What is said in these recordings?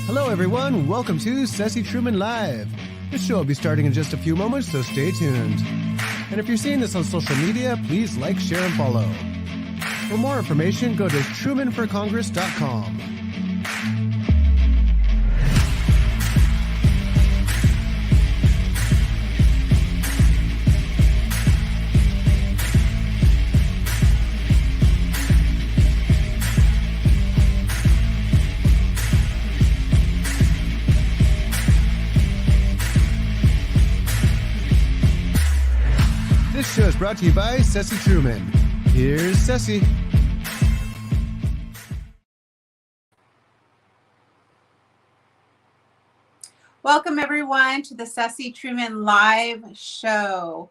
Hello, everyone. Welcome to Ceci Truman Live. This show will be starting in just a few moments, so stay tuned. And if you're seeing this on social media, please like, share, and follow. For more information, go to trumanforcongress.com. This show is brought to you by Ceci Truman. Here's Ceci. Welcome, everyone, to the Ceci Truman Live show.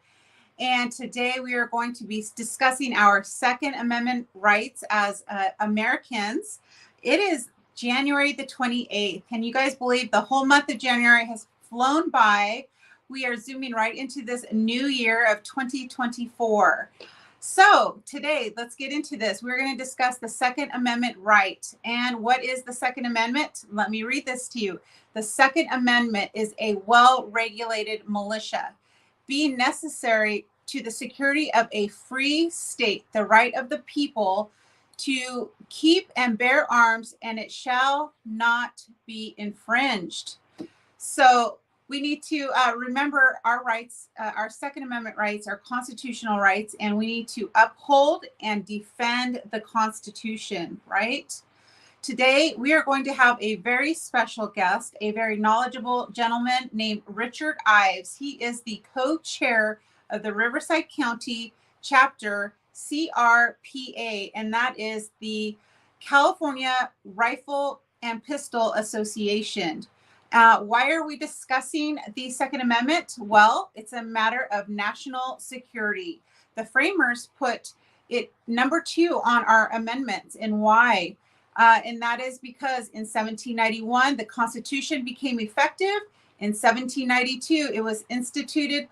And today we are going to be discussing our Second Amendment rights as Americans. It is January the 28th. Can you guys believe the whole month of January has flown by? We are zooming right into this new year of 2024. So today, let's get into this. We're going to discuss the Second Amendment right. And what is the Second Amendment? Let me read this to you. The Second Amendment is a well-regulated militia, being necessary to the security of a free state, the right of the people to keep and bear arms, and it shall not be infringed. So we need to remember our rights, our Second Amendment rights, our constitutional rights, and we need to uphold and defend the Constitution, right? Today, we are going to have a very special guest, a very knowledgeable gentleman named Richard Ives. He is the co-chair of the Riverside County Chapter CRPA, and that is the California Rifle and Pistol Association. Why are we discussing the Second Amendment? Well, it's a matter of national security. The framers put it number 2 on our amendments, and why? And that is because in 1791, the Constitution became effective. In 1792, it was instituted.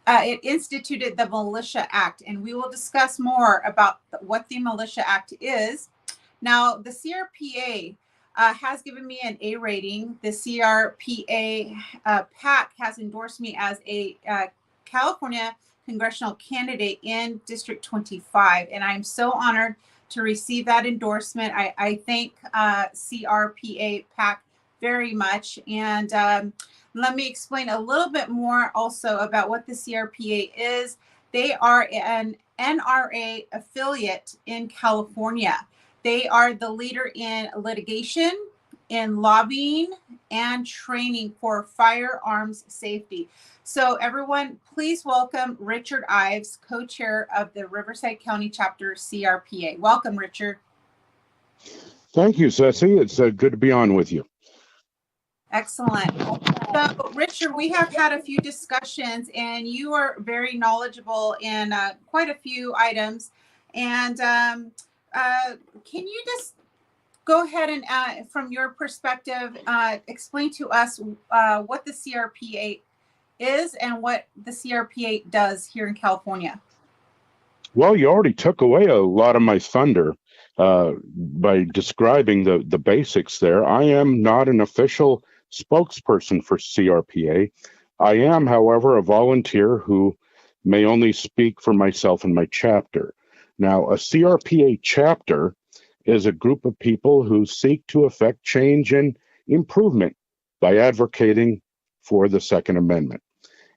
It instituted the Militia Act, and we will discuss more about what the Militia Act is. Now, the CRPA has given me an A rating. The CRPA PAC has endorsed me as a California congressional candidate in District 25, and I'm so honored to receive that endorsement. I thank CRPA PAC very much, and let me explain a little bit more also about what the CRPA is. They are an NRA affiliate in California. They are the leader in litigation, in lobbying, and training for firearms safety. So everyone, please welcome Richard Ives, co-chair of the Riverside County Chapter CRPA. Welcome, Richard. Thank you, Ceci. It's good to be on with you. Excellent. So, Richard, we have had a few discussions, and you are very knowledgeable in quite a few items. And can you just go ahead and, from your perspective, explain to us what the CRPA is and what the CRPA does here in California? Well, you already took away a lot of my thunder by describing the basics there. I am not an official spokesperson for CRPA. I am, however, a volunteer who may only speak for myself and my chapter. Now, a CRPA chapter is a group of people who seek to effect change and improvement by advocating for the Second Amendment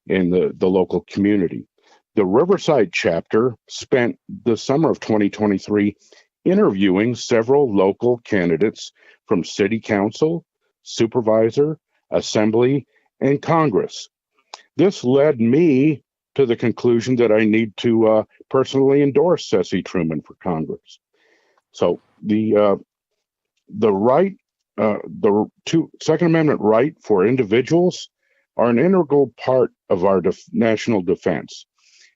in the local community. The Riverside chapter spent the summer of 2023 interviewing several local candidates from city council, supervisor, assembly, and Congress. This led me to the conclusion that I need to personally endorse Ceci Truman for Congress. So the Second Amendment right for individuals are an integral part of our national defense.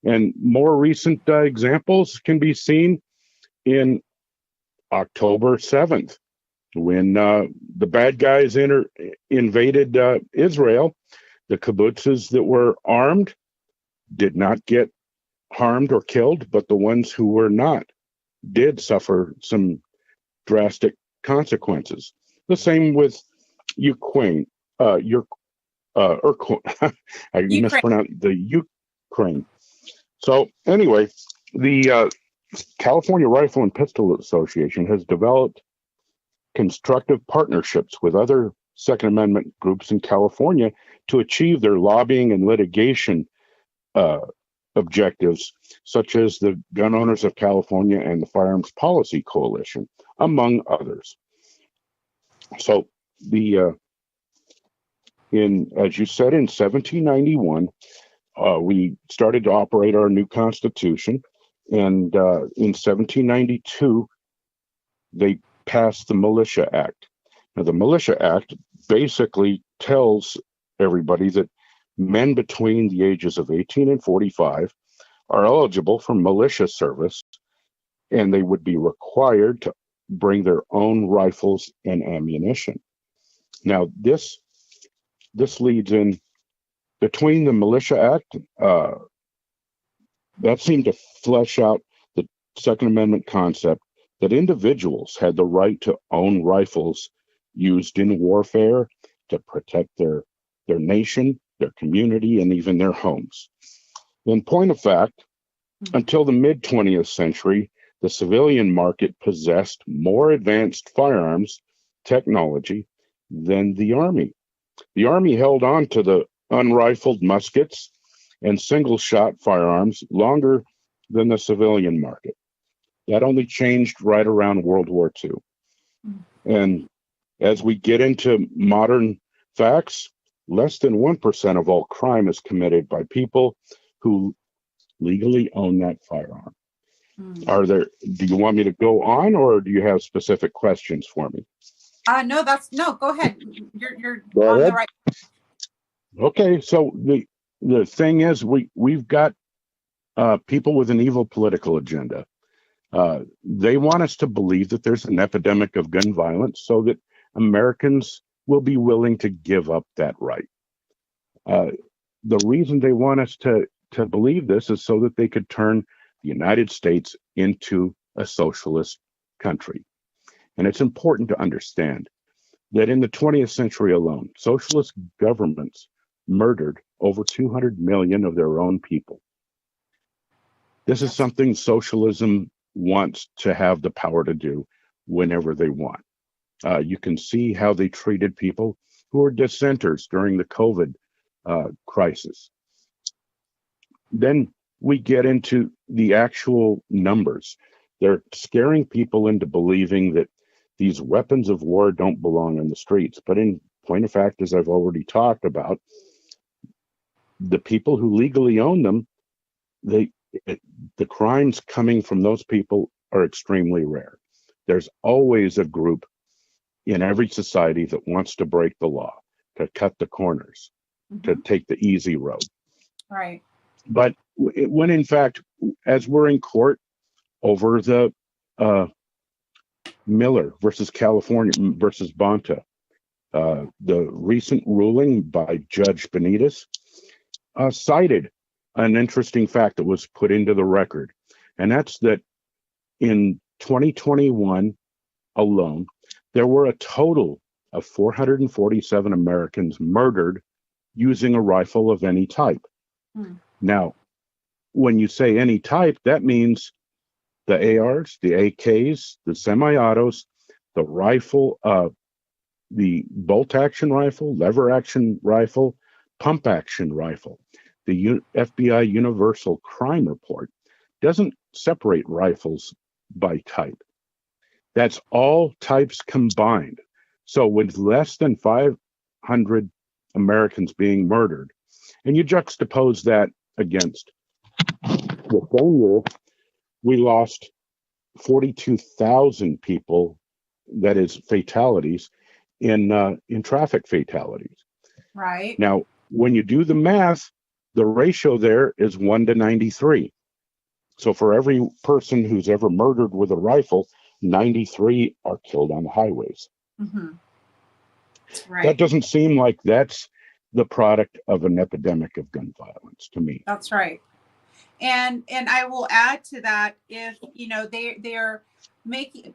And more recent examples can be seen in October 7th, when the bad guys invaded Israel. The kibbutzes that were armed did not get harmed or killed, but the ones who were not did suffer some drastic consequences. The same with Ukraine, I Ukraine. mispronounced the Ukraine. So anyway, the California Rifle and Pistol Association has developed constructive partnerships with other Second Amendment groups in California to achieve their lobbying and litigation uh, objectives, such as the Gun Owners of California and the Firearms Policy Coalition, among others. So the as you said, in 1791, we started to operate our new constitution, and in 1792, they passed the Militia Act. Now, the Militia Act basically tells everybody that men between the ages of 18 and 45 are eligible for militia service, and they would be required to bring their own rifles and ammunition. Now, this leads in between the Militia Act, that seemed to flesh out the Second Amendment concept that individuals had the right to own rifles used in warfare to protect their nation, their community, and even their homes. In point of fact, until the mid 20th century, the civilian market possessed more advanced firearms technology than the Army. The Army held on to the unrifled muskets and single-shot firearms longer than the civilian market. That only changed right around World War II. And as we get into modern facts, less than 1% of all crime is committed by people who legally own that firearm. Do you want me to go on, or do you have specific questions for me? No, go ahead. You're Go on ahead. the right. Okay, so the thing is, we've got people with an evil political agenda. They want us to believe that there's an epidemic of gun violence so that Americans will be willing to give up that right. The reason they want us to believe this is so that they could turn the United States into a socialist country. And it's important to understand that in the 20th century alone, socialist governments murdered over 200 million of their own people. This is something socialism wants to have the power to do whenever they want. You can see how they treated people who were dissenters during the COVID crisis. Then we get into the actual numbers. They're scaring people into believing that these weapons of war don't belong in the streets. But in point of fact, as I've already talked about, the people who legally own them, the crimes coming from those people are extremely rare. There's always a group in every society that wants to break the law, to cut the corners, to take the easy road. Right. But when in fact, as we're in court over the Miller versus California versus Bonta, the recent ruling by Judge Benitez cited an interesting fact that was put into the record, and that's that in 2021 alone, there were a total of 447 Americans murdered using a rifle of any type. Now, when you say any type, that means the ARs, the AKs, the semi-autos, the rifle, the bolt-action rifle, lever-action rifle, pump-action rifle. The FBI Universal Crime Report doesn't separate rifles by type. That's all types combined. So with less than 500 Americans being murdered, and you juxtapose that against the same year, we lost 42,000 people, that is fatalities, in traffic fatalities. Right. Now, when you do the math, the ratio there is 1 to 93. So for every person who's ever murdered with a rifle, 93 are killed on the highways. Right. That doesn't seem like that's the product of an epidemic of gun violence to me. That's right. And I will add to that, if they're making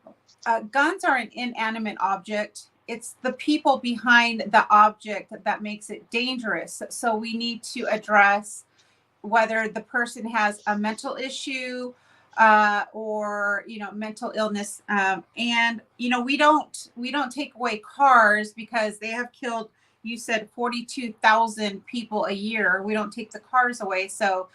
guns are an inanimate object, it's the people behind the object that makes it dangerous. So we need to address whether the person has a mental issue, or mental illness, and we don't take away cars because they have killed, you said, 42,000 people a year. We don't take the cars away, so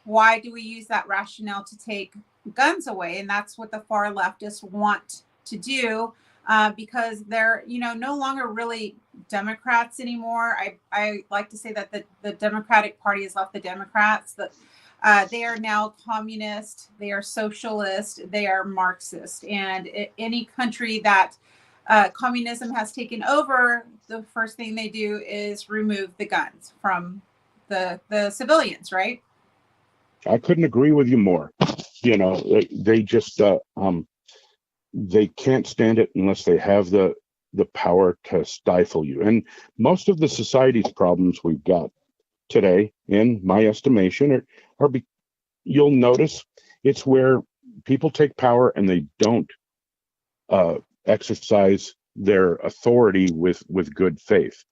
why do we use that rationale to take guns away? And that's what the far leftists want to do, because they're no longer really Democrats anymore. I like to say that the Democratic Party has left the Democrats. They are now communist, they are socialist, they are Marxist. And any country that communism has taken over, the first thing they do is remove the guns from the civilians, right? I couldn't agree with you more. They just they can't stand it unless they have the power to stifle you. And most of the society's problems we've got today, in my estimation, you'll notice it's where people take power and they don't exercise their authority with good faith.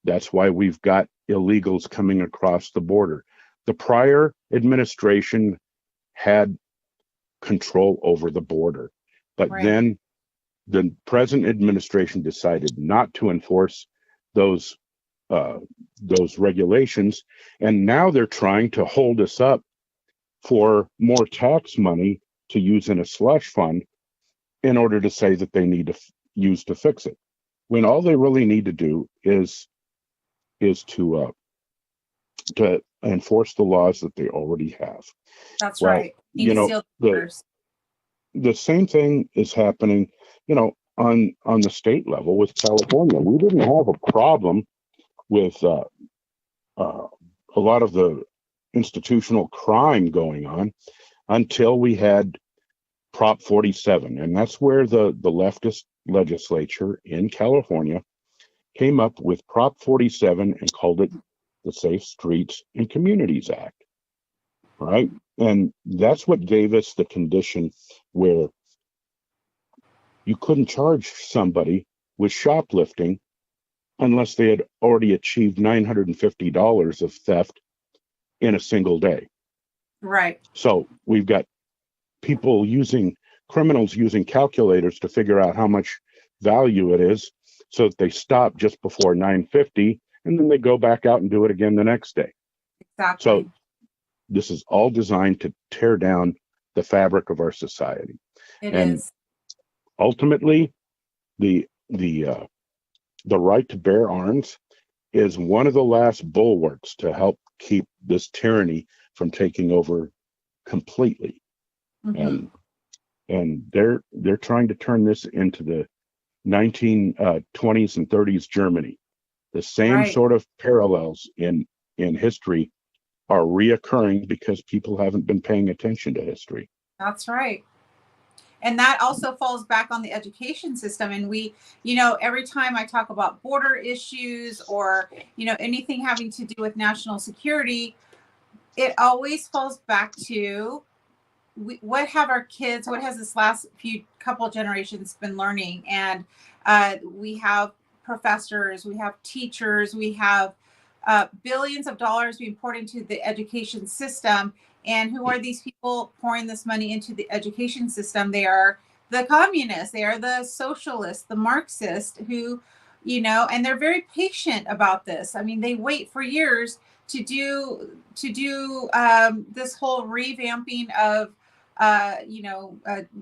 That's why we've got illegals coming across the border. The prior administration had control over the border, but Right. then the present administration decided not to enforce those regulations, and now they're trying to hold us up for more tax money to use in a slush fund in order to say that they need to use to fix it, when all they really need to do is to enforce the laws that they already have. That's Well, right. Need to seal the borders. the same thing is happening, on the state level with California. We didn't have a problem with a lot of the institutional crime going on until we had Prop 47, and that's where the leftist legislature in California came up with Prop 47 and called it the Safe Streets and Communities Act, right? And that's what gave us the condition where you couldn't charge somebody with shoplifting unless they had already achieved $950 of theft in a single day. Right. So we've got criminals using calculators to figure out how much value it is, so that they stop just before 950, and then they go back out and do it again the next day. Exactly. So this is all designed to tear down the fabric of our society. It and is. Ultimately, the right to bear arms is one of the last bulwarks to help keep this tyranny from taking over completely. Mhm. And they're trying to turn this into the 1920s and 30s Germany. The same Right. sort of parallels in history are reoccurring because people haven't been paying attention to history. That's right. And that also falls back on the education system. And we, every time I talk about border issues or, anything having to do with national security, it always falls back to what have our kids, what has this last couple generations been learning? And we have professors, we have teachers, we have billions of dollars being poured into the education system. And who are these people pouring this money into the education system? They are the communists, they are the socialists, the Marxists, who, and they're very patient about this. I mean, they wait for years to do this whole revamping of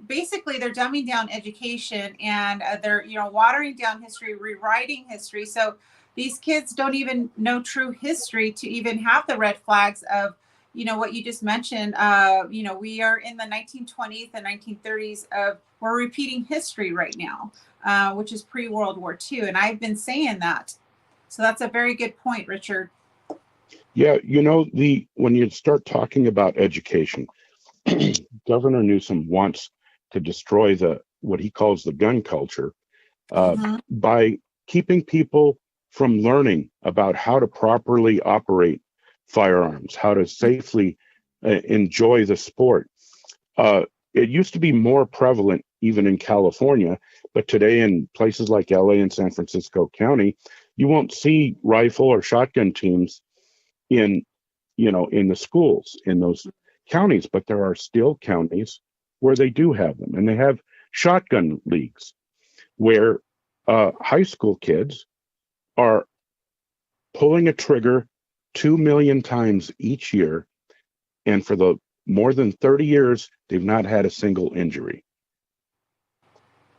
basically they're dumbing down education, and they're watering down history, rewriting history. So these kids don't even know true history to even have the red flags of what you just mentioned. We are in the 1920s and 1930s of we're repeating history right now, which is pre-World War II, and I've been saying that. So that's a very good point, Richard. Yeah, when you start talking about education, Governor Newsom wants to destroy what he calls the gun culture by keeping people from learning about how to properly operate firearms, how to safely enjoy the sport. it used to be more prevalent even in California, but today in places like LA and San Francisco County, you won't see rifle or shotgun teams in, in the schools in those counties, but there are still counties where they do have them, and they have shotgun leagues where high school kids are pulling a trigger 2 million times each year, and for the more than 30 years, they've not had a single injury.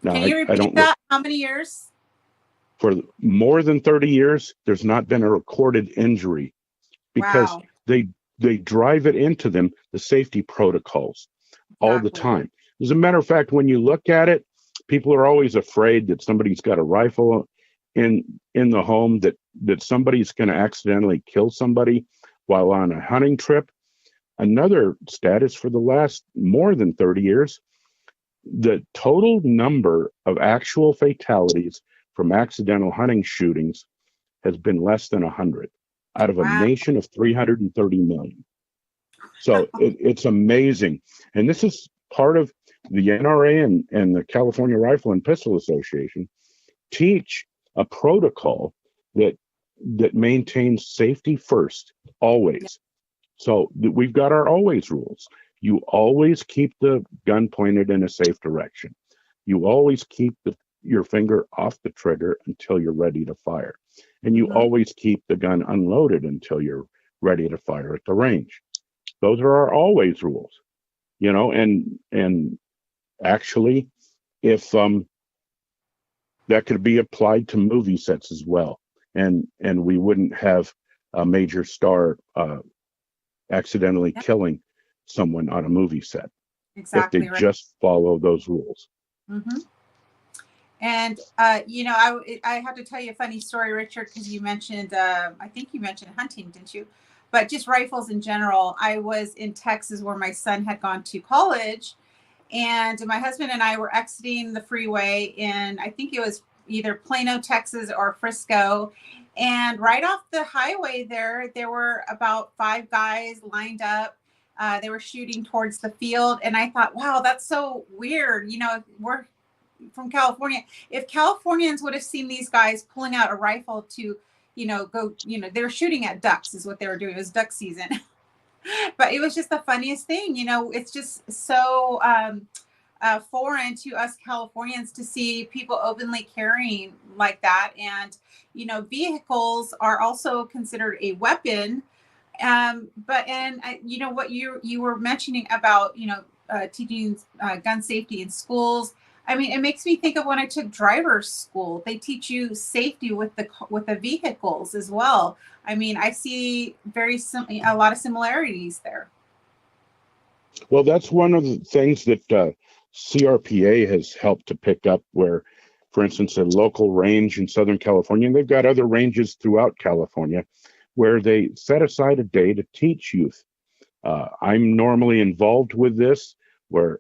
Now, Can you I repeat don't know. that? How many years? For more than 30 years, there's not been a recorded injury because Wow. they drive it into them, the safety protocols, all the Exactly. time. As a matter of fact, when you look at it, people are always afraid that somebody's got a rifle in the home, that somebody's going to accidentally kill somebody while on a hunting trip. Another stat is for the last more than 30 years, the total number of actual fatalities from accidental hunting shootings has been less than 100 out of a Wow. nation of 330 million. So it's amazing. And this is part of the NRA and the California Rifle and Pistol Association teach a protocol that maintains safety first, always. So we've got our always rules. You always keep the gun pointed in a safe direction. You always keep your finger off the trigger until you're ready to fire. And you always keep the gun unloaded until you're ready to fire at the range. Those are our always rules, and actually, if that could be applied to movie sets as well, and we wouldn't have a major star accidentally killing someone on a movie set Exactly if they right. just follow those rules. Mm-hmm. And I have to tell you a funny story, Richard, because you mentioned I think you mentioned hunting, didn't you? But just rifles in general. I was in Texas where my son had gone to college, and my husband and I were exiting the freeway in, I think it was either Plano, Texas or Frisco. And right off the highway there were about 5 guys lined up. They were shooting towards the field. And I thought, wow, that's so weird. We're from California. If Californians would have seen these guys pulling out a rifle to, go, they were shooting at ducks is what they were doing. It was duck season. But it was just the funniest thing. It's just so foreign to us Californians to see people openly carrying like that. And, vehicles are also considered a weapon. What you were mentioning about, teaching gun safety in schools. I mean, it makes me think of when I took driver's school. They teach you safety with the vehicles as well. I mean, I see a lot of similarities there. Well, that's one of the things that CRPA has helped to pick up, where, for instance, a local range in Southern California, and they've got other ranges throughout California, where they set aside a day to teach youth. I'm normally involved with this, where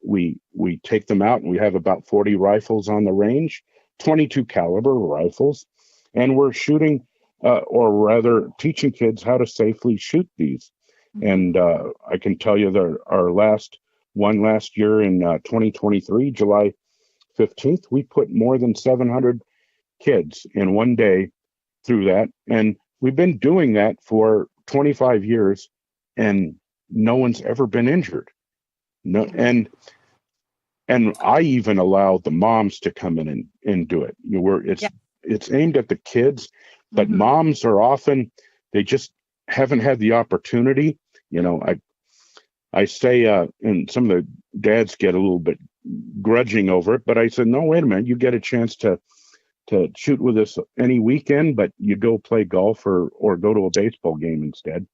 we take them out, and we have about 40 rifles on the range, 22 caliber rifles, and we're shooting, or rather teaching kids how to safely shoot these. And I can tell you that our last year in 2023, July 15th, we put more than 700 kids in one day through that. And we've been doing that for 25 years, and no one's ever been injured. No, and I even allow the moms to come in and do it. It's aimed at the kids, but moms are often, they just haven't had the opportunity. I say, and some of the dads get a little bit grudging over it, but I said, no, wait a minute, you get a chance to shoot with us any weekend, but you go play golf or go to a baseball game instead.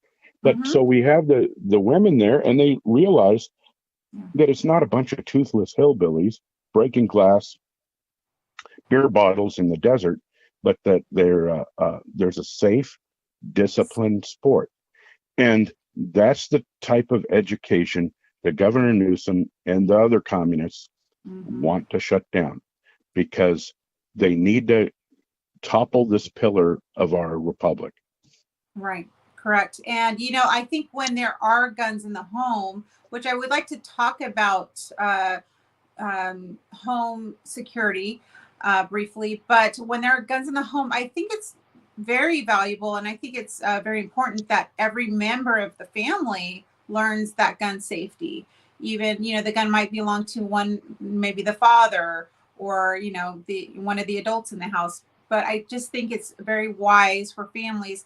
But so we have the women there, and they realize that it's not a bunch of toothless hillbillies breaking glass, beer bottles in the desert, but that there's a safe, disciplined sport. And that's the type of education that Governor Newsom and the other communists want to shut down, because they need to topple this pillar of our republic. Right. Correct. And, I think when there are guns in the home, which I would like to talk about home security briefly, but when there are guns in the home, I think it's very valuable. And I think it's very important that every member of the family learns that gun safety. Even, the gun might belong to maybe the father or, one of the adults in the house. But I just think it's very wise for families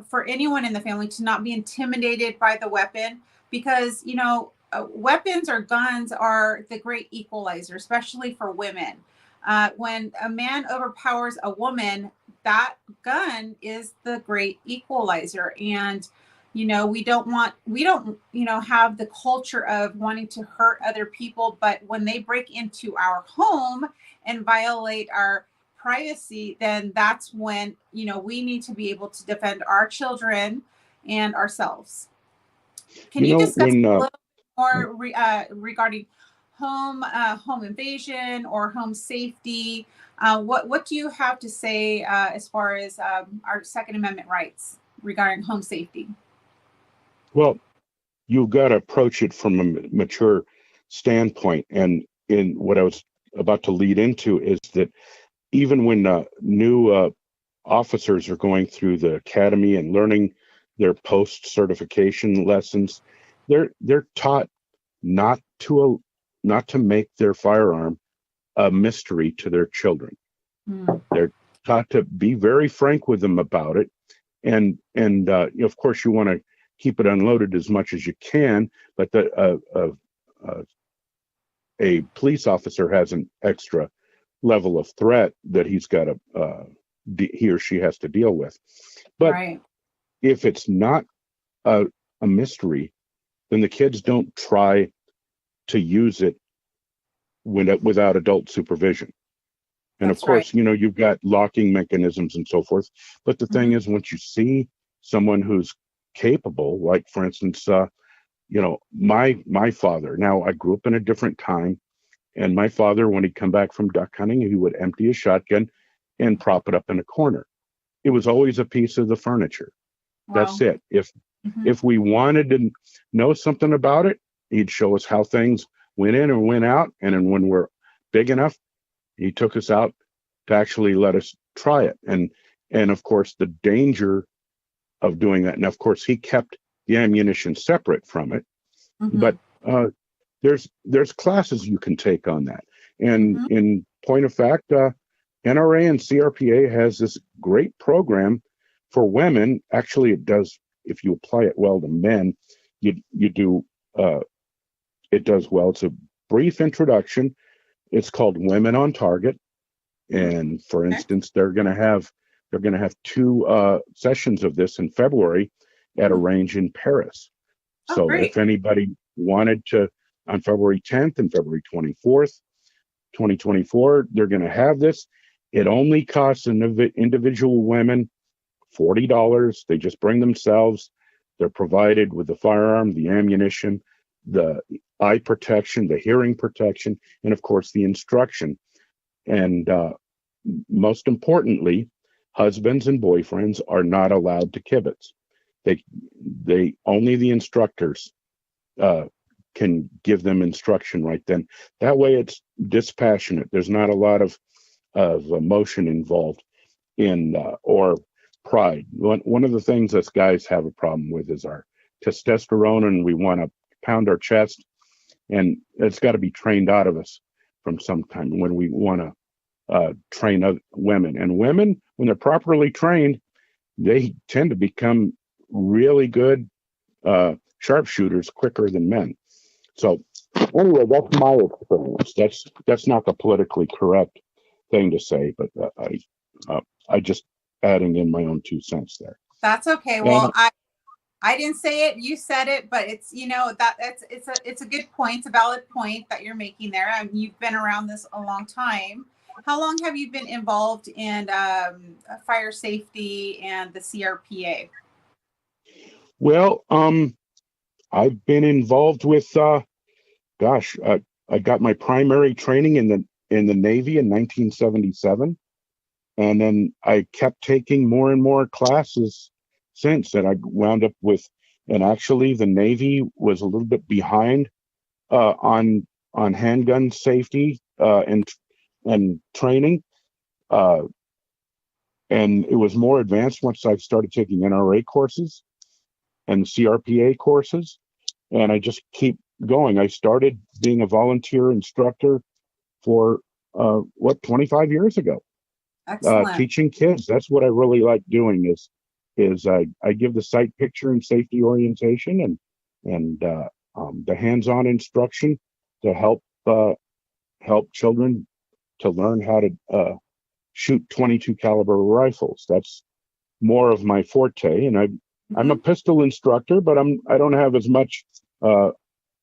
for anyone in the family to not be intimidated by the weapon, because, weapons or guns are the great equalizer, especially for women. When a man overpowers a woman, that gun is the great equalizer. And, we don't, have the culture of wanting to hurt other people. But when they break into our home and violate our privacy, then that's when, we need to be able to defend our children and ourselves. Can you discuss a little more regarding home invasion or home safety? What do you have to say as far as our Second Amendment rights regarding home safety? Well, you've got to approach it from a mature standpoint. And in what I was about to lead into is that even when new officers are going through the academy and learning their post certification lessons, they're taught not to make their firearm a mystery to their children. They're taught to be very frank with them about it, and of course you want to keep it unloaded as much as you can, but a police officer has an extra level of threat that he or she has to deal with. But right. If it's not a mystery, then the kids don't try to use it without adult supervision. And That's of course, right. You've got locking mechanisms and so forth. But the thing is, once you see someone who's capable, like for instance, my father. Now, I grew up in a different time, and my father, when he'd come back from duck hunting, he would empty his shotgun and prop it up in a corner. It was always a piece of the furniture. That's Wow. it. If we wanted to know something about it, he'd show us how things went in and went out. And then when we're big enough, he took us out to actually let us try it. And of course, the danger of doing that. And of course, he kept the ammunition separate from it. But there's classes you can take on that. And in point of fact, NRA and CRPA has this great program for women. Actually, it does. If you apply it well to men, you do. It does well. It's a brief introduction. It's called Women on Target, and for instance, they're going to have 2 sessions of this in February at a range in Paris. So if anybody wanted to, on February 10th and February 24th, 2024, they're going to have this. It only costs individual women $40. They just bring themselves. They're provided with the firearm, the ammunition, the eye protection, the hearing protection, and of course the instruction. And most importantly, husbands and boyfriends are not allowed to kibitz. They only the instructors can give them instruction right then. That way it's dispassionate. There's not a lot of emotion involved in or pride. One of the things us guys have a problem with is our testosterone, and we want to pound our chest, and it's got to be trained out of us from some time when we want to train other women. And women, when they're properly trained, they tend to become really good sharpshooters quicker than men. So anyway, that's my experience. That's not the politically correct thing to say, but I just adding in my own 2 cents there. That's okay. Well, I didn't say it, you said it, but it's it's a good point. It's a valid point that you're making there. I mean, you've been around this a long time. How long have you been involved in fire safety and the CRPA? Well, I've been involved with I got my primary training in the Navy in 1977, and then I kept taking more and more classes since. And I wound up with, and actually the Navy was a little bit behind on handgun safety and training, uh, and it was more advanced once I started taking NRA courses and CRPA courses, and I just keep going. I started being a volunteer instructor for 25 years ago, Excellent. teaching kids. That's what I really like doing is I give the sight picture and safety orientation and the hands-on instruction to help children to learn how to shoot 22 caliber rifles. That's more of my forte, and I'm a pistol instructor, but I don't have as much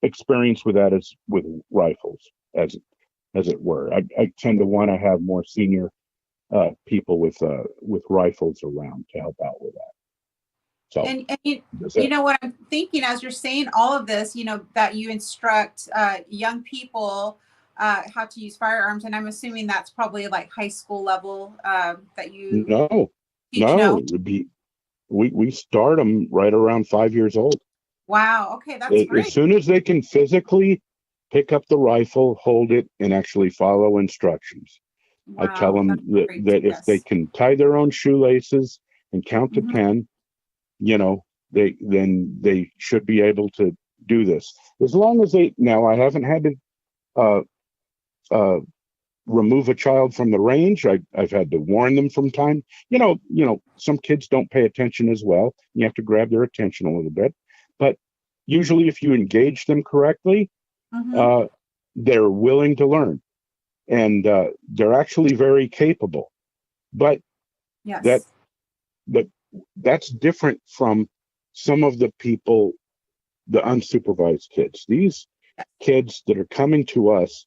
experience with that as with rifles as it were. I tend to want to have more senior people with rifles around to help out with that. So, and you know what I'm thinking as you're saying all of this, you know, that you instruct young people how to use firearms, and I'm assuming that's probably like high school level that you no, teach. No, it'd be, we start them right around 5 years old. wow, okay, that's great. As soon as they can physically pick up the rifle, hold it, and actually follow instructions. Wow, I tell them that if they can tie their own shoelaces and count to 10, you know, they should be able to do this. As long as now I haven't had to remove a child from the range. I've had to warn them from time. You know, some kids don't pay attention as well. You have to grab their attention a little bit. But usually if you engage them correctly, they're willing to learn. And they're actually very capable. But yes, that's different from some of the people, the unsupervised kids. These kids that are coming to us,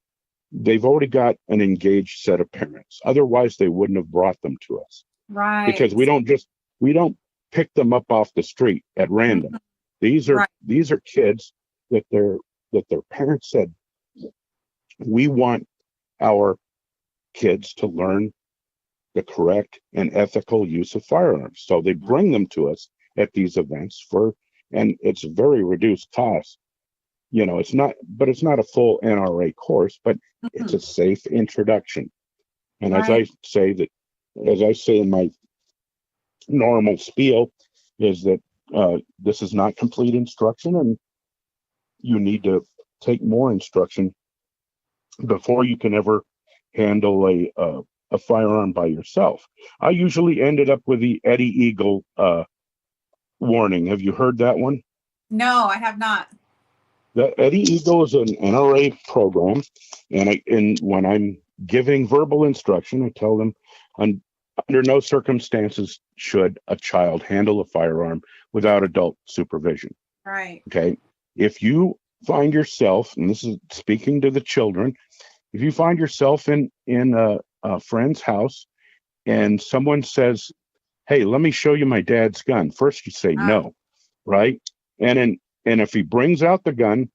they've already got an engaged set of parents. Otherwise, they wouldn't have brought them to us. right? Because we don't pick them up off the street at random. These are kids that their parents said, we want our kids to learn the correct and ethical use of firearms. So they bring them to us at these events and it's very reduced cost. You know, it's not a full NRA course, but it's a safe introduction. And as I say in my normal spiel, is that this is not complete instruction, and you need to take more instruction before you can ever handle a firearm by yourself. I usually ended up with the Eddie Eagle warning. Have you heard that one? No, I have not. The Eddie Eagle is an NRA program, and when I'm giving verbal instruction, I tell them under no circumstances should a child handle a firearm without adult supervision. Right. Okay. If you find yourself, and this is speaking to the children, if you find yourself in a friend's house and someone says, "Hey, let me show you my dad's gun," first you say no, right? And if he brings out the gun,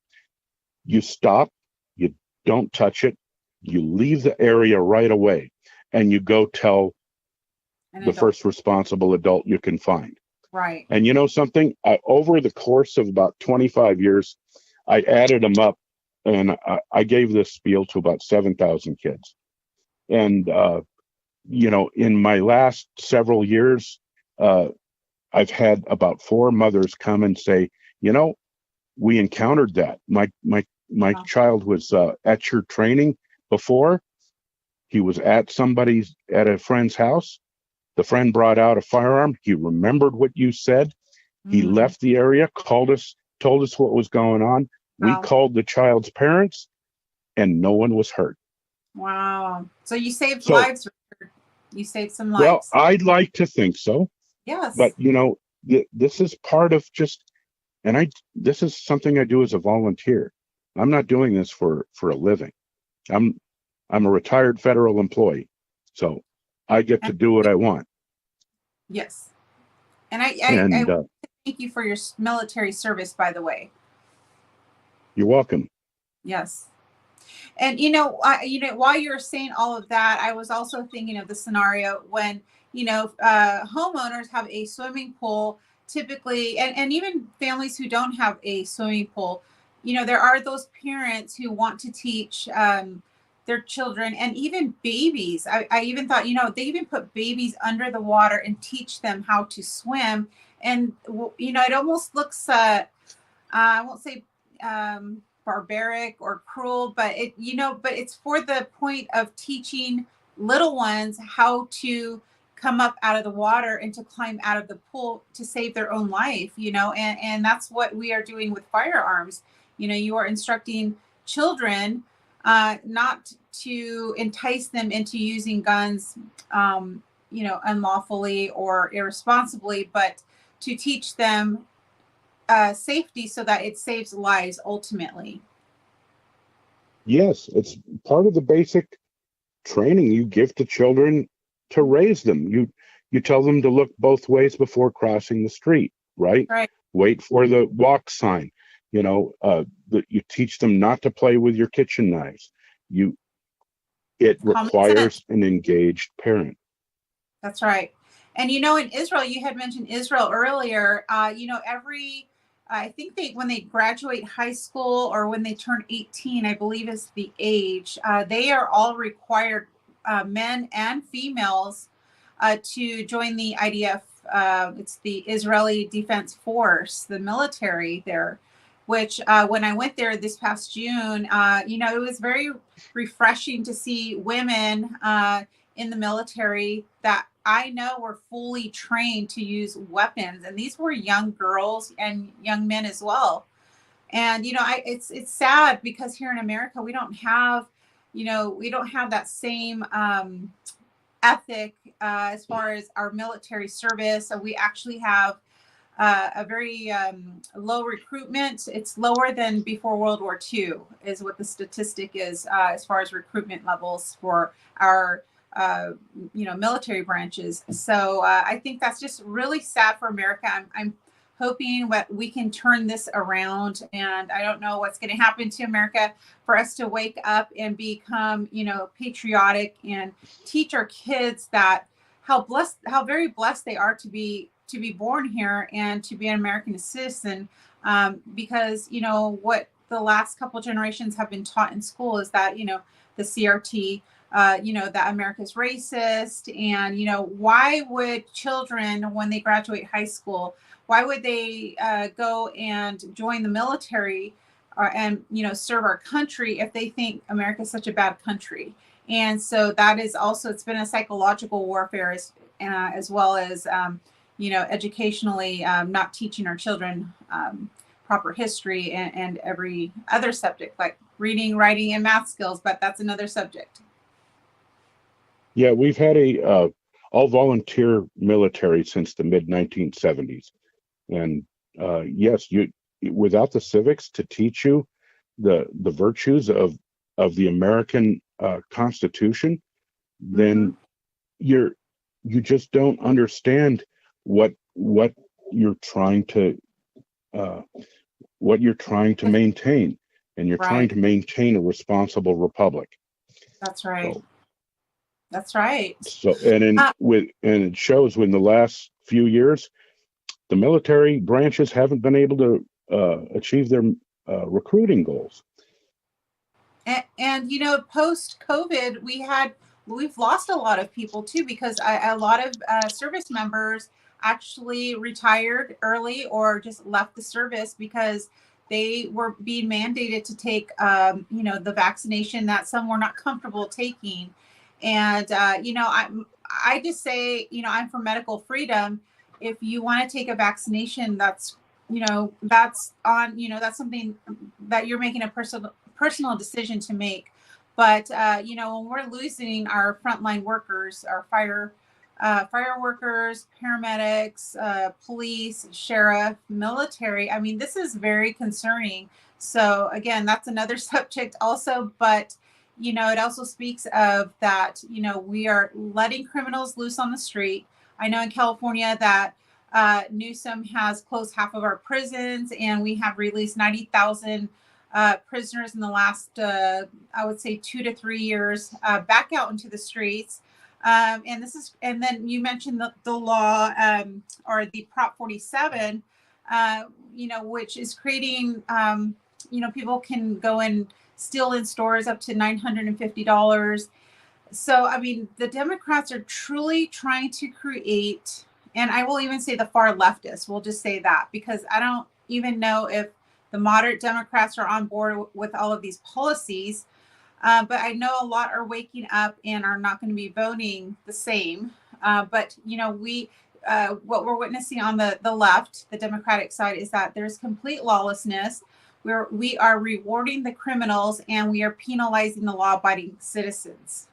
you stop, you don't touch it, you leave the area right away, and you go tell the first responsible adult you can find. Right. And you know something? Over the course of about 25 years, I added them up, and I gave this spiel to about 7,000 kids. And, you know, in my last several years, I've had about 4 mothers come and say, you know, we encountered that. My child was at your training before. He was at a friend's house. The friend brought out a firearm. He remembered what you said. He left the area, called us, told us what was going on. We called the child's parents, and no one was hurt. Wow. So you saved lives, Richard. You saved some lives. Well, I'd like to think so. Yes. But, you know, this is part of this is something I do as a volunteer. I'm not doing this for a living. I'm a retired federal employee, so I get to do what I want. Yes. And I thank you for your military service, by the way. You're welcome. Yes. And while you're saying all of that, I was also thinking of the scenario when homeowners have a swimming pool typically, and even families who don't have a swimming pool, there are those parents who want to teach their children, and even babies. I even thought, they even put babies under the water and teach them how to swim. And, it almost looks, I won't say barbaric or cruel, but but it's for the point of teaching little ones how to come up out of the water and to climb out of the pool to save their own life, and that's what we are doing with firearms. You are instructing children not to entice them into using guns, unlawfully or irresponsibly, but to teach them safety so that it saves lives ultimately. Yes, it's part of the basic training you give to children to raise them. You tell them to look both ways before crossing the street, right? Right. Wait for the walk sign. You teach them not to play with your kitchen knives. It requires an engaged parent. That's right. And in Israel, you had mentioned Israel earlier. I think when they graduate high school or when they turn 18, I believe is the age, they are all required, men and females, to join the IDF. It's the Israeli Defense Force, the military there, which when I went there this past June, it was very refreshing to see women in the military that I know were fully trained to use weapons. And these were young girls and young men as well. And, it's sad because here in America, we don't have that same ethic as far as our military service. So we actually have a very low recruitment. It's lower than before World War II is what the statistic is as far as recruitment levels for our military branches. So I think that's just really sad for America. I'm hoping that we can turn this around, and I don't know what's going to happen to America for us to wake up and become, patriotic and teach our kids that how very blessed they are to be born here and to be an American citizen, because what the last couple generations have been taught in school is that the CRT, that America's racist, and why would children, when they graduate high school, why would they go and join the military and serve our country if they think America is such a bad country? And so that is also, it's been a psychological warfare as well as educationally, not teaching our children proper history and every other subject like reading, writing, and math skills, but that's another subject. Yeah, we've had a all-volunteer military since the mid-1970s. And yes, without the civics to teach you the virtues of the American Constitution, then you just don't understand what you're trying to maintain, and you're trying to maintain a responsible republic. That's right. That's right. So, and it shows when the last few years, the military branches haven't been able to achieve their recruiting goals. And post COVID, we've lost a lot of people too, because a lot of service members actually retired early or just left the service because they were being mandated to take the vaccination that some were not comfortable taking. And I just say, I'm for medical freedom. If you want to take a vaccination, that's something that you're making a personal decision to make. But when we're losing our frontline workers, our fire workers, paramedics, police, sheriff, military, this is very concerning. So again, that's another subject also, but it also speaks of that, we are letting criminals loose on the street. I know in California that Newsom has closed half of our prisons, and we have released 90,000 prisoners in the last, I would say 2 to 3 years, back out into the streets. And then you mentioned the law, or the Prop 47, which is creating, people can go and steal in stores up to $950. So, I mean, the Democrats are truly trying to create, and I will even say the far leftists, we'll just say that, because I don't even know if the moderate Democrats are on board with all of these policies. But I know a lot are waking up and are not going to be voting the same. But what we're witnessing on the left, the Democratic side, is that there's complete lawlessness. We are rewarding the criminals and we are penalizing the law-abiding citizens.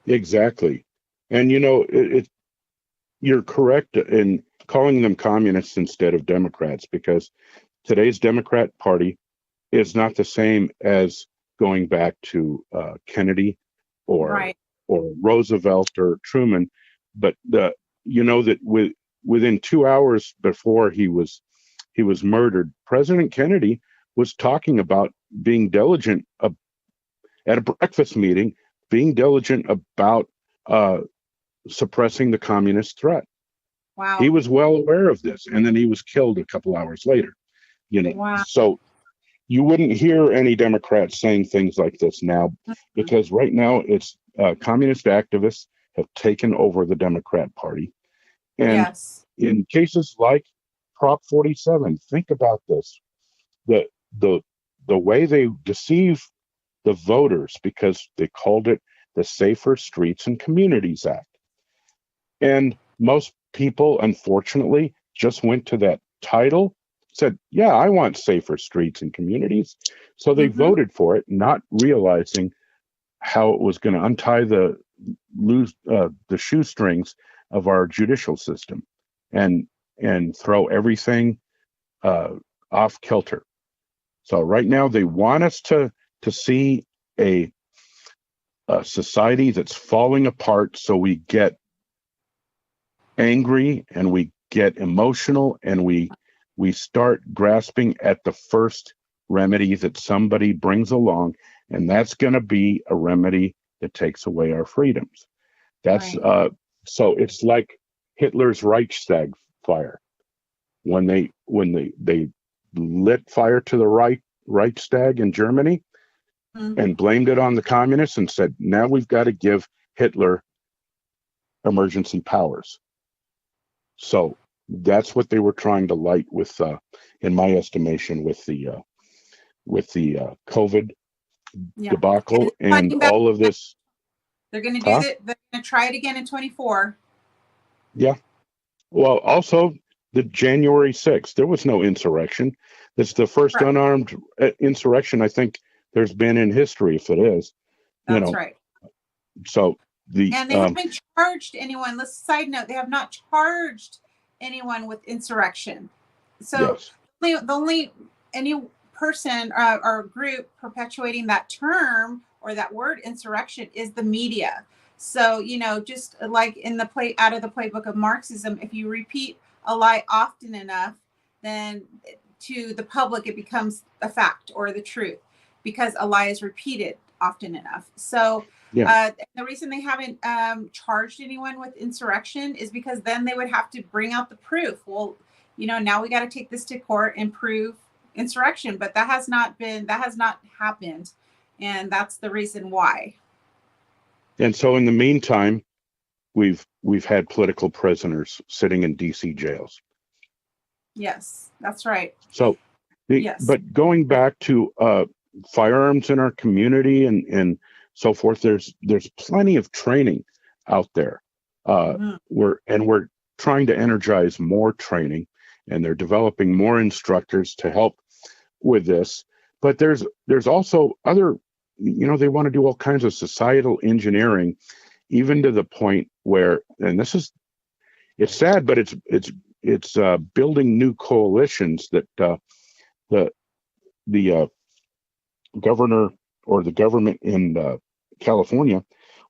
Exactly. And you're correct in calling them communists instead of Democrats, because today's Democrat Party is not the same as going back to Kennedy or Right. or Roosevelt or Truman. But that within 2 hours before he was murdered, President Kennedy was talking about being diligent at a breakfast meeting, being diligent about suppressing the communist threat. Wow. He was well aware of this, and then he was killed a couple hours later. Wow. So you wouldn't hear any Democrats saying things like this now, because right now it's communist activists have taken over the Democrat Party. And Yes. in cases like Prop 47, think about this. The way they deceive the voters, because they called it the Safer Streets and Communities Act. And most people, unfortunately, just went to that title, said, yeah, I want safer streets and communities. So they voted for it, not realizing how it was going to untie the shoestrings of our judicial system and throw everything off kilter. So right now they want us to see a society that's falling apart, so we get angry and we get emotional and we start grasping at the first remedy that somebody brings along, and that's going to be a remedy that takes away our freedoms. That's Right. So it's like Hitler's Reichstag fire. When they lit fire to the Reichstag in Germany and blamed it on the communists and said, now we've got to give Hitler emergency powers. So that's what they were trying to light with, in my estimation, with the COVID debacle and all of this. They're going to do that. They're going to try it again in 24. Yeah. Well, also the January 6th, there was no insurrection. It's the first unarmed insurrection I think there's been in history, if it is. That's right. So and they haven't charged anyone. Let's side note, they have not charged anyone with insurrection. So yes. the only any person or group perpetuating that term or that word insurrection is the media. So, just like in the out of the playbook of Marxism, if you repeat a lie often enough, then to the public it becomes a fact or the truth, because a lie is repeated often enough. So the reason they haven't charged anyone with insurrection is because then they would have to bring out the proof. Well, now we got to take this to court and prove insurrection, but that has not happened. And that's the reason why. And so in the meantime, we've had political prisoners sitting in DC jails. Yes, that's right. So, but going back to firearms in our community and so forth, there's plenty of training out there. We're trying to energize more training, and they're developing more instructors to help with this. But there's also other, they want to do all kinds of societal engineering, even to the point where, and it's sad, but it's building new coalitions that the governor or the government in California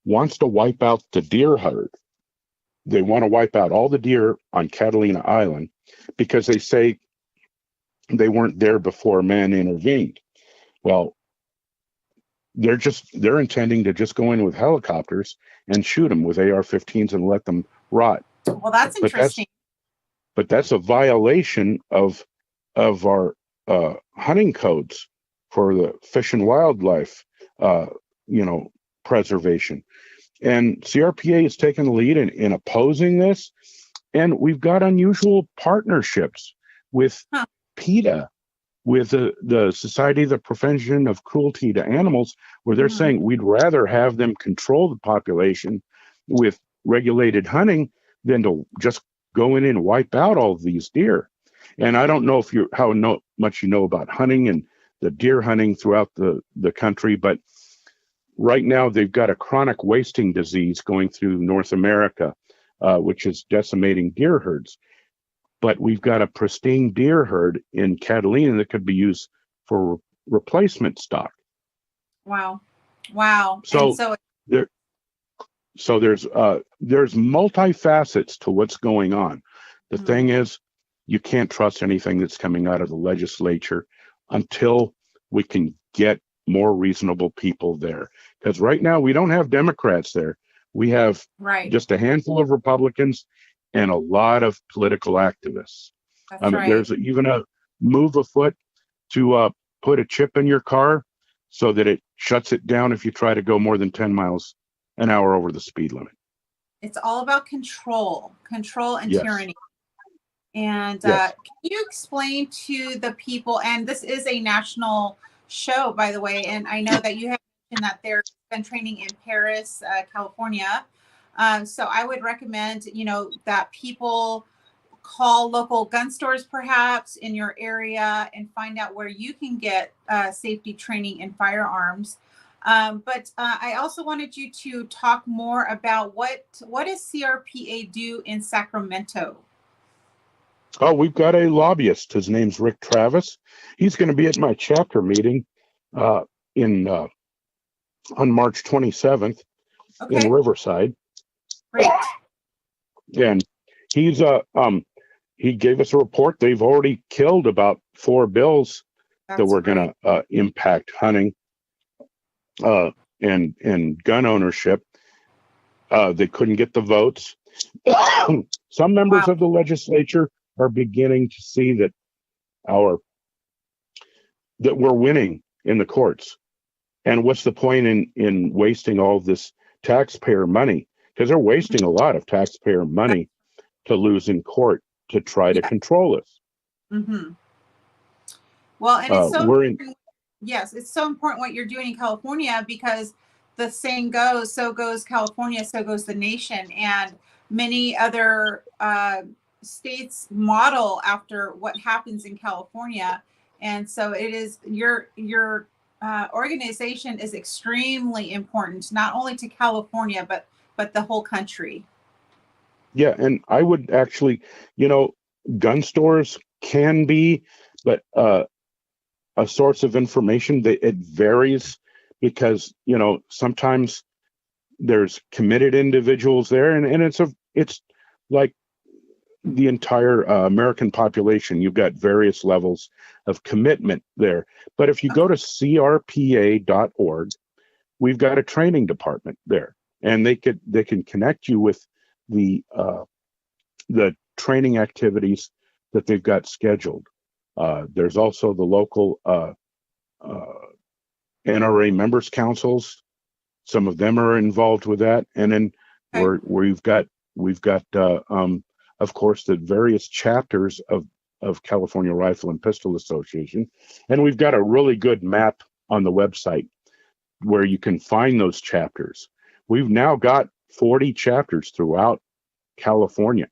wants to wipe out the deer herd. They want to wipe out all the deer on Catalina Island because they say they weren't there before man intervened. Well, they're intending to just go in with helicopters and shoot them with AR-15s and let them rot. Well, that's But interesting. that's a violation of our hunting codes for the fish and wildlife, preservation. And CRPA has taken the lead in opposing this. And we've got unusual partnerships with PETA, with the Society of the Prevention of Cruelty to Animals, where they're saying we'd rather have them control the population with regulated hunting than to just go in and wipe out all of these deer. And I don't know how much you know about hunting and the deer hunting throughout the country, but right now they've got a chronic wasting disease going through North America, which is decimating deer herds. But we've got a pristine deer herd in Catalina that could be used for replacement stock. Wow. So there's multi-facets to what's going on. The thing is, you can't trust anything that's coming out of the legislature until we can get more reasonable people there. Because right now we don't have Democrats there. We have just a handful of Republicans and a lot of political activists. There's even a move afoot to put a chip in your car so that it shuts it down if you try to go more than 10 miles an hour over the speed limit. It's all about control and tyranny. And Yes. can you explain to the people, and this is a national show, by the way, and I know that you have mentioned that there's been training in Paris, California. So I would recommend, that people call local gun stores perhaps in your area and find out where you can get safety training in firearms. But I also wanted you to talk more about what does CRPA do in Sacramento? Oh, we've got a lobbyist. His name's Rick Travis. He's going to be at my chapter meeting on March 27th in Riverside. Great. And he's he gave us a report. They've already killed about 4 bills that were going to impact hunting and gun ownership. They couldn't get the votes. Some members of the legislature are beginning to see that we're winning in the courts. And what's the point in wasting all this taxpayer money? Because they're wasting a lot of taxpayer money to lose in court to try to control us. Well, and it's so important. Yes, it's so important what you're doing in California, because the saying goes, so goes California, so goes the nation. And many other states model after what happens in California. And so it is your organization is extremely important, not only to California, but the whole country. Yeah, and I would actually, gun stores can be, but a source of information that it varies because, sometimes there's committed individuals there, and it's like the entire American population. You've got various levels of commitment there. But if you go to crpa.org, we've got a training department there, and they can connect you with the training activities that they've got scheduled. There's also the local NRA members councils. Some of them are involved with that, and then we've got of course the various chapters of California Rifle and Pistol Association, and we've got a really good map on the website where you can find those chapters. We've now got 40 chapters throughout California,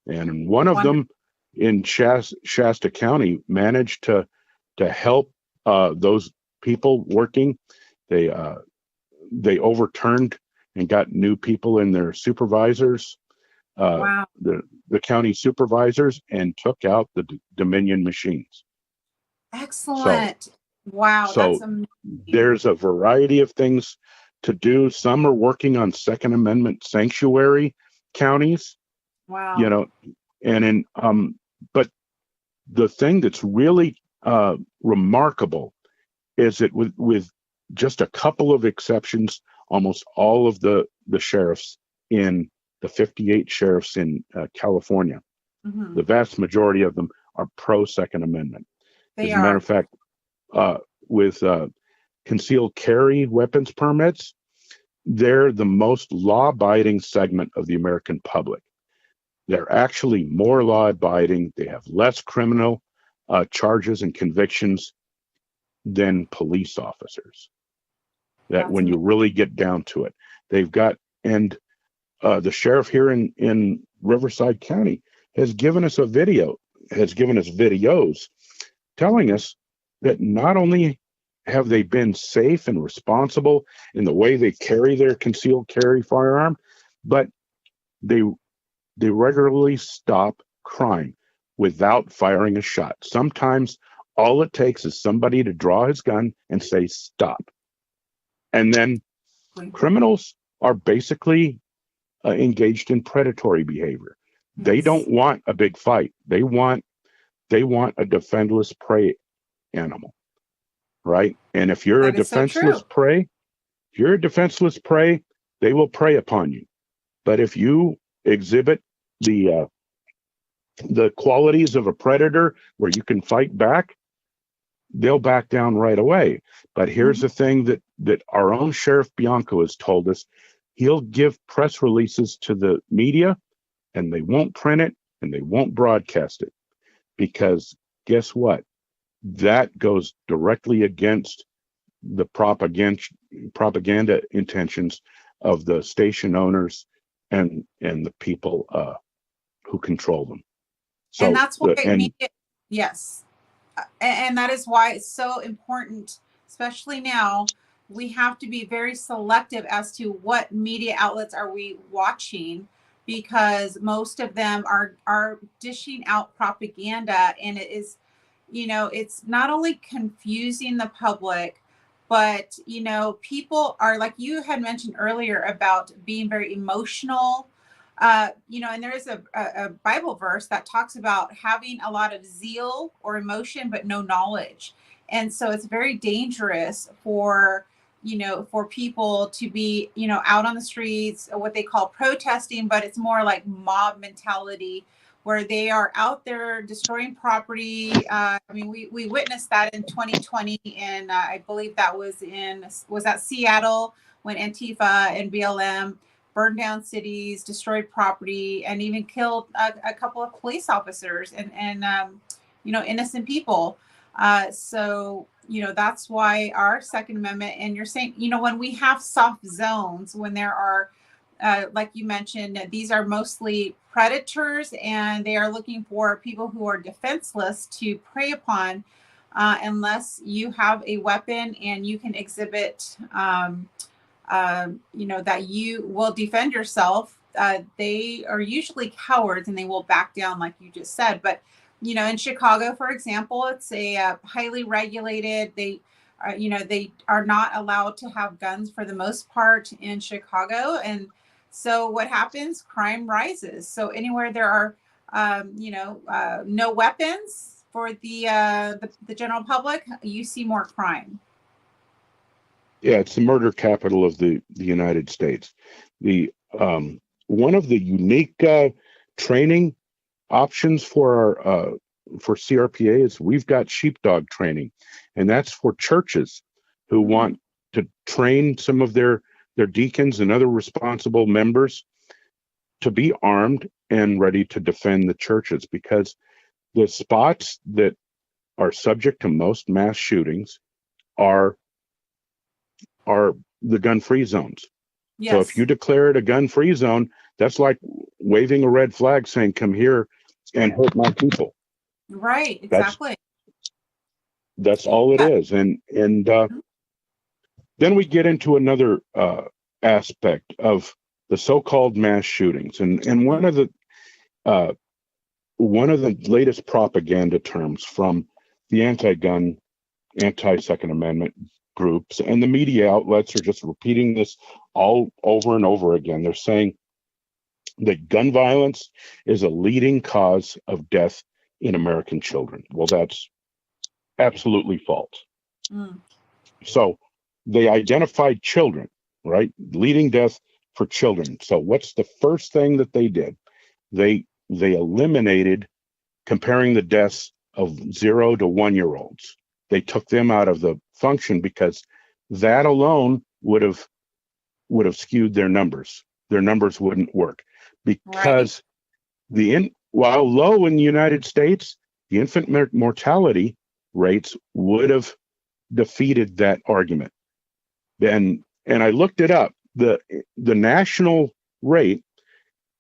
and one of them in Shasta County managed to help those people working. They overturned and got new people in their supervisors, the county supervisors, and took out the Dominion machines. Excellent. So that's amazing. There's a variety of things to do. Some are working on Second Amendment sanctuary counties. Wow. And but the thing that's really remarkable is that with just a couple of exceptions, almost all of the sheriffs in the 58 sheriffs in California, Mhm. the vast majority of them are pro Second Amendment. They As a matter are. of fact, with concealed carry weapons permits, they're the most law-abiding segment of the American public. They're actually more law-abiding. They have less criminal charges and convictions than police officers. That That's when you amazing. really get down to it, they've got, and the sheriff here in Riverside County has given us videos telling us that not only have they been safe and responsible in the way they carry their concealed carry firearm, but they regularly stop crime without firing a shot. Sometimes all it takes is somebody to draw his gun and say stop. And then criminals are basically engaged in predatory behavior. They Yes. don't want a big fight. They want a defenseless prey animal, right? And if you're a That is so defenseless true. prey, they will prey upon you. But if you exhibit the qualities of a predator where you can fight back, they'll back down right away. But here's Mhm. the thing that our own Sheriff Bianco has told us. He'll give press releases to the media, and they won't print it and they won't broadcast it, because guess what? That goes directly against the propaganda intentions of the station owners and the people who control them. And So that's why and media, yes. And that is why it's so important, especially now. We have to be very selective as to what media outlets are we watching, because most of them are dishing out propaganda, and it is, it's not only confusing the public, but people are, like you had mentioned earlier, about being very emotional. And there is a Bible verse that talks about having a lot of zeal or emotion, but no knowledge. And so it's very dangerous for people to be, out on the streets, what they call protesting, but it's more like mob mentality, where they are out there destroying property. We witnessed that in 2020, and I believe that was that Seattle, when Antifa and BLM burned down cities, destroyed property, and even killed a couple of police officers and innocent people. So that's why our Second Amendment, and you're saying, when we have soft zones, when there are, like you mentioned, these are mostly predators, and they are looking for people who are defenseless to prey upon, unless you have a weapon and you can exhibit, that you will defend yourself. They are usually cowards and they will back down, like you just said. But, in Chicago, for example, it's a highly regulated. They are not allowed to have guns for the most part in Chicago. And so what happens? Crime rises. So anywhere there are, no weapons for the general public, you see more crime. yeah, it's the murder capital of the United States. The one of the unique training options for CRPA is we've got sheepdog training, and that's for churches who want to train some of their deacons and other responsible members to be armed and ready to defend the churches, because the spots that are subject to most mass shootings are the gun-free zones. Yes. So if you declare it a gun-free zone, that's like waving a red flag saying, come here and hurt my people. Right, exactly. That's all it is. And then we get into another aspect of the so-called mass shootings. And one of the latest propaganda terms from the anti-gun, anti-Second Amendment groups and the media outlets are just repeating this all over and over again. They're saying that gun violence is a leading cause of death in American children. Well, that's absolutely false. So they identified children, right? Leading death for children. So what's the first thing that they did? They eliminated comparing the deaths of 0 to 1-year-olds. They took them out of the function because that alone would have skewed their numbers. Their numbers wouldn't work because while low in the United States, the infant mortality rates would have defeated that argument. And I looked it up. The national rate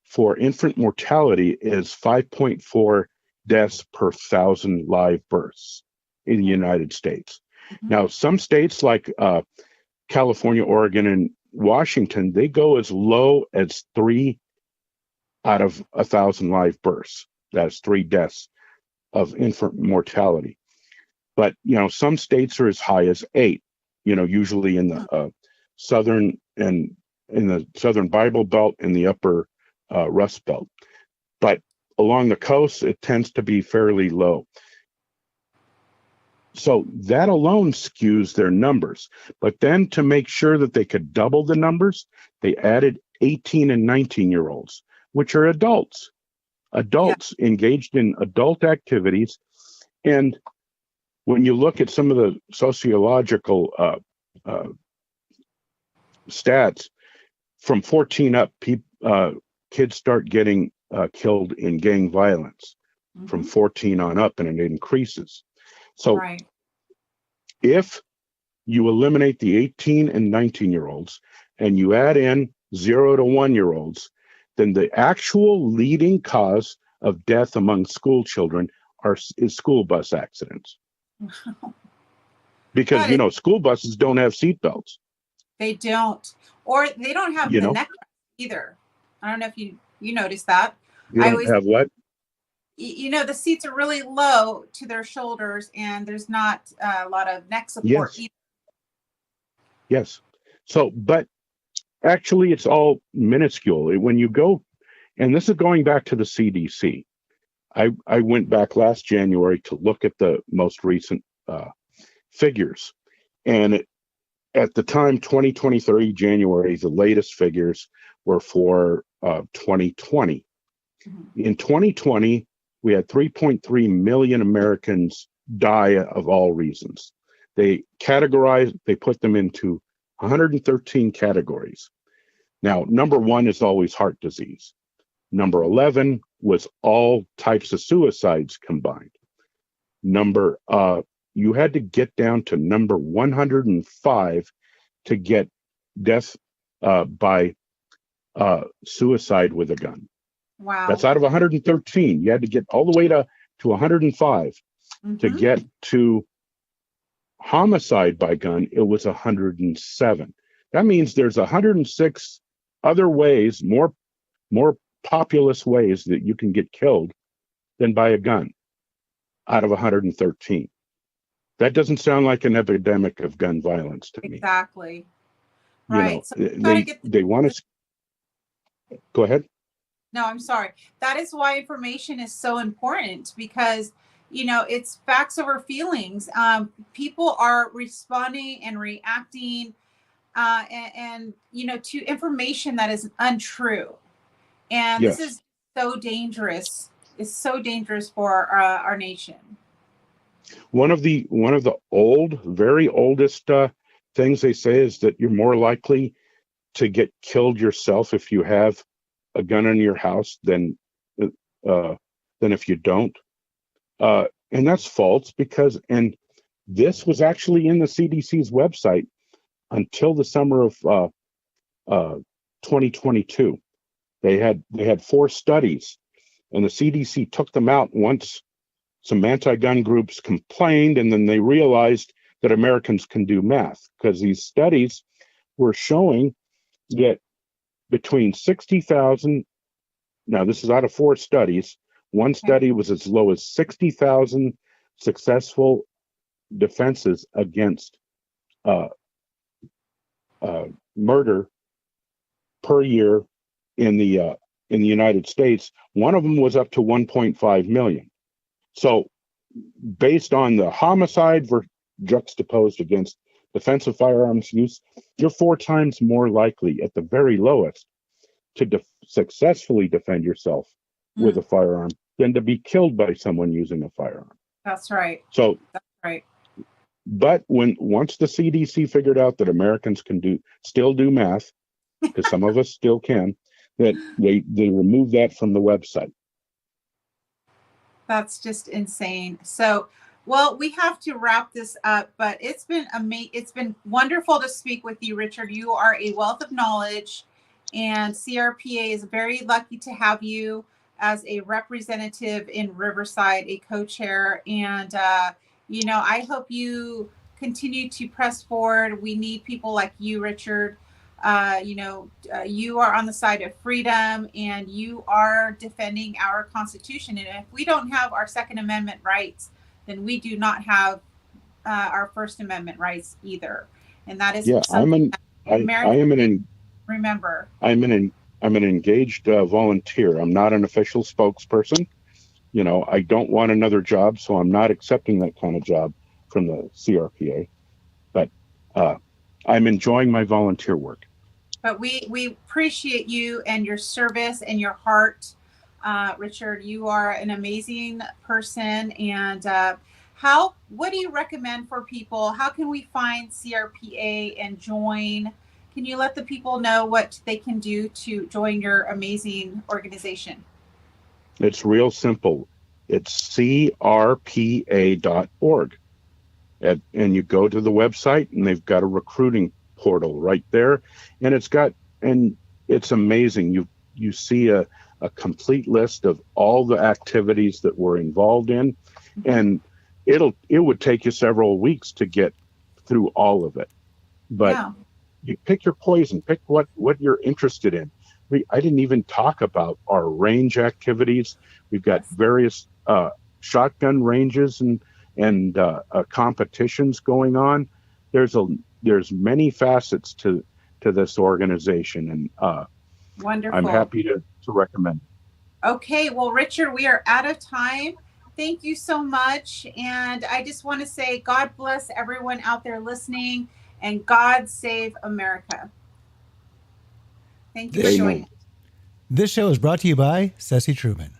for infant mortality is 5.4 deaths per 1,000 live births in the United States. Mm-hmm. Now, some states like California, Oregon, and Washington, they go as low as 3 out of 1,000 live births. That's 3 deaths of infant mortality. But, some states are as high as 8, usually in the southern and in the southern Bible Belt and the upper Rust Belt. But along the coast, it tends to be fairly low. So that alone skews their numbers. But then to make sure that they could double the numbers, they added 18 and 19-year-olds, which are adults engaged in adult activities. And when you look at some of the sociological stats, from 14 up, kids start getting killed in gang violence. Mm-hmm. From 14 on up, and it increases. So if you eliminate the 18 and 19-year-olds and you add in 0 to 1-year-olds, then the actual leading cause of death among school children is school bus accidents. Because, school buses don't have seatbelts. They don't. Or they don't have the neck either. I don't know if you noticed that. You don't have what? The seats are really low to their shoulders, and there's not a lot of neck support either. Yes. So, but actually, it's all minuscule. When you go, and this is going back to the CDC. I went back last January to look at the most recent figures. And at the time, 2023, January, the latest figures were for 2020. Mm-hmm. In 2020, we had 3.3 million Americans die of all reasons. They put them into 113 categories. Now, number 1 is always heart disease. Number 11 was all types of suicides combined. You had to get down to number 105 to get death by suicide with a gun. Wow. That's out of 113. You had to get all the way to 105 to get to homicide by gun. It was 107. That means there's 106 other ways, more populous ways that you can get killed than by a gun out of 113. That doesn't sound like an epidemic of gun violence to me. Exactly. Right. So they want to go ahead. No, I'm sorry. That is why information is so important, because, it's facts over feelings. People are responding and reacting and to information that is untrue. And This is so dangerous. It's so dangerous for our nation. One of the very oldest things they say is that you're more likely to get killed yourself if you have a gun in your house than if you don't. And that's false, and this was actually in the CDC's website until the summer of 2022. They had 4 studies, and the CDC took them out once some anti-gun groups complained, and then they realized that Americans can do math, because these studies were showing that between 60,000, now this is out of 4 studies, one study was as low as 60,000 successful defenses against murder per year in the United States. One of them was up to 1.5 million. So based on the homicide juxtaposed against defensive firearms use, you're 4 times more likely, at the very lowest, to successfully defend yourself with a firearm than to be killed by someone using a firearm. That's right. So, That's right. but once the CDC figured out that Americans can still do math, because some of us still can, that they removed that from the website. That's just insane. So, well, we have to wrap this up, but it's been it's been wonderful to speak with you, Richard. You are a wealth of knowledge, and CRPA is very lucky to have you as a representative in Riverside, a co-chair. And I hope you continue to press forward. We need people like you, Richard. You are on the side of freedom, and you are defending our Constitution. And if we don't have our Second Amendment rights, then we do not have our First Amendment rights either. And that is something remember. I'm an engaged volunteer. I'm not an official spokesperson. I don't want another job, so I'm not accepting that kind of job from the CRPA. But I'm enjoying my volunteer work. But we appreciate you and your service and your heart, Richard. You are an amazing person. And what do you recommend for people? How can we find CRPA and join? Can you let the people know what they can do to join your amazing organization? It's real simple. It's crpa.org. And you go to the website, and they've got a recruiting portal right there, and it's amazing. You see a complete list of all the activities that we're involved in, and it would take you several weeks to get through all of it. But you pick your poison, pick what you're interested in. I didn't even talk about our range activities. We've got various shotgun ranges and competitions going on. There's many facets to this organization, and wonderful. I'm happy to recommend. Okay, well, Richard, we are out of time. Thank you so much, and I just want to say God bless everyone out there listening, and God save America. Thank you for joining. This show is brought to you by Ceci Truman.